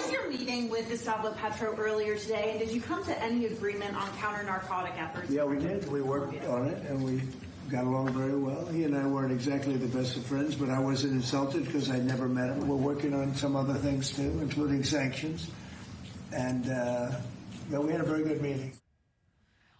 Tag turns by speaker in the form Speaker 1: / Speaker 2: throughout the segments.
Speaker 1: was your meeting with Gustavo Petro earlier today, and did you come to any agreement on counter-narcotic efforts?
Speaker 2: Yeah, we did. We worked on it, and we got along very well. He and I weren't exactly the best of friends, but I wasn't insulted because I'd never met him. We're working on some other things, too, including sanctions. And we had a very good meeting.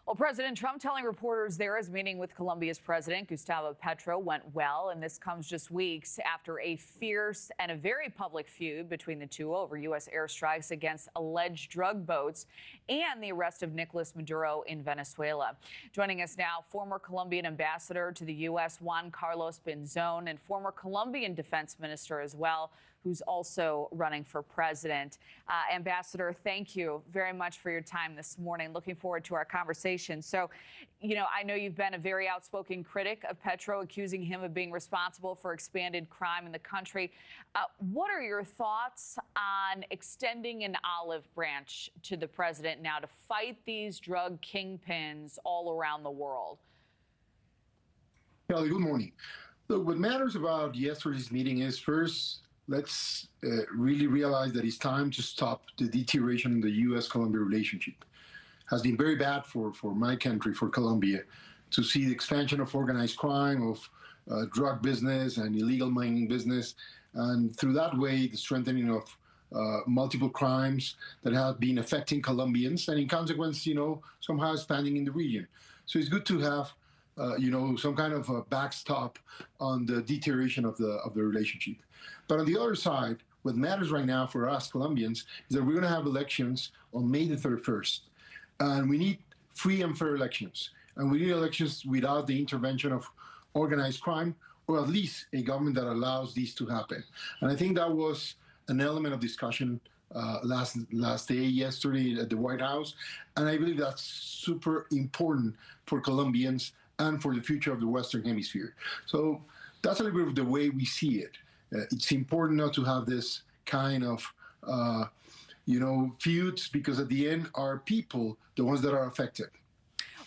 Speaker 3: Well, President Trump telling reporters there his meeting with Colombia's President Gustavo Petro went well, and this comes just weeks after a fierce and a very public feud between the two over U.S. airstrikes against alleged drug boats and the arrest of Nicolás Maduro in Venezuela. Joining us now, former Colombian ambassador to the U.S. Juan Carlos Pinzon, and former Colombian defense minister as well, who's also running for president. Ambassador, thank you very much for your time this morning. Looking forward to our conversation. So, you know, I know you've been a very outspoken critic of Petro, accusing him of being responsible for expanded crime in the country. What are your thoughts on extending an olive branch to the president now to fight these drug kingpins all around the world?
Speaker 4: Kelly, good morning. Look, what matters about yesterday's meeting is, first, let's really realize that it's time to stop the deterioration in the U.S. Colombia relationship. It has been very bad for my country, for Colombia, to see the expansion of organized crime, of drug business and illegal mining business, and through that way, the strengthening of multiple crimes that have been affecting Colombians, and in consequence, you know, somehow expanding in the region. So it's good to have you know, some kind of a backstop on the deterioration of the relationship. But on the other side, what matters right now for us Colombians is that we're going to have elections on May the 31st. And we need free and fair elections. And we need elections without the intervention of organized crime, or at least a government that allows these to happen. And I think that was an element of discussion yesterday at the White House. And I believe that's super important for Colombians and for the future of the Western Hemisphere. So that's a little bit of the way we see it. It's important not to have this kind of, you know, feuds, because at the end are people, the ones that are affected.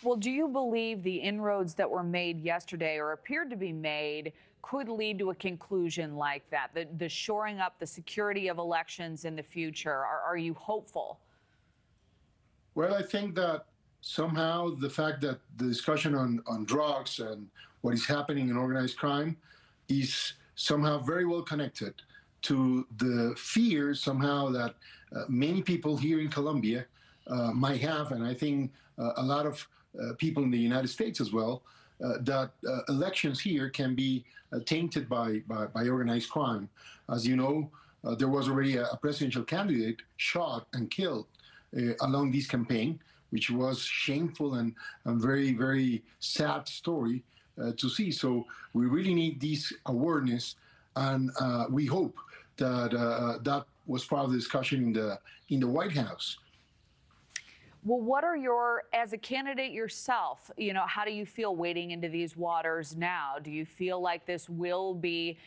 Speaker 3: Well, do you believe the inroads that were made yesterday, or appeared to be made, could lead to a conclusion like that, the shoring up the security of elections in the future? Are you hopeful?
Speaker 4: Well, I think that somehow the fact that the discussion on drugs and what is happening in organized crime is somehow very well connected to the fear somehow that many people here in Colombia might have, and I think a lot of people in the United States as well, that elections here can be tainted by organized crime. As you know, there was already a presidential candidate shot and killed along this campaign, which was shameful and very, very sad story to see. So we really need this awareness, and we hope that that was part of the discussion in the White House.
Speaker 3: Well, what are your, as a candidate yourself, you know, how do you feel wading into these waters now? Do you feel like this will be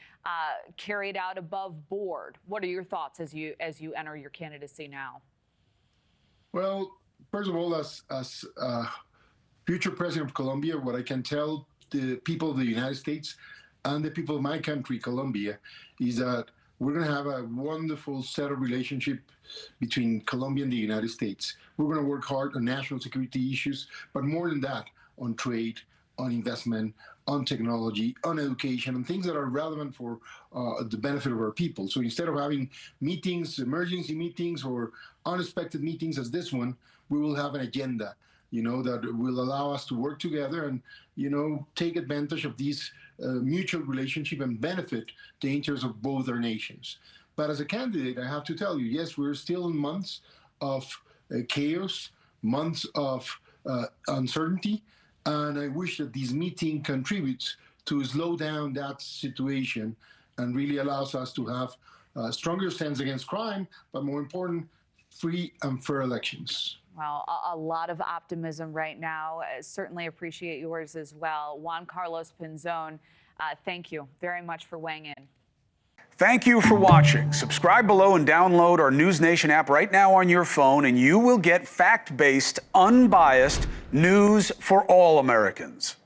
Speaker 3: carried out above board? What are your thoughts as you enter your candidacy now?
Speaker 4: Well, first of all, as future president of Colombia, what I can tell the people of the United States and the people of my country, Colombia, is that we're going to have a wonderful set of relationship between Colombia and the United States. We're going to work hard on national security issues, but more than that, on trade, on investment, on technology, on education, and things that are relevant for the benefit of our people. So instead of having meetings, emergency meetings, or unexpected meetings as this one, we will have an agenda, you know, that will allow us to work together and, you know, take advantage of these mutual relationship and benefit the interests of both our nations. But as a candidate, I have to tell you, yes, we're still in months of chaos, months of uncertainty, and I wish that this meeting contributes to slow down that situation and really allows us to have a stronger stance against crime, but more important, free and fair elections.
Speaker 3: Well, a lot of optimism right now. Certainly appreciate yours as well. Juan Carlos Pinzon, thank you very much for weighing in.
Speaker 5: Thank you for watching. Subscribe below and download our NewsNation app right now on your phone, and you will get fact-based, unbiased news for all Americans.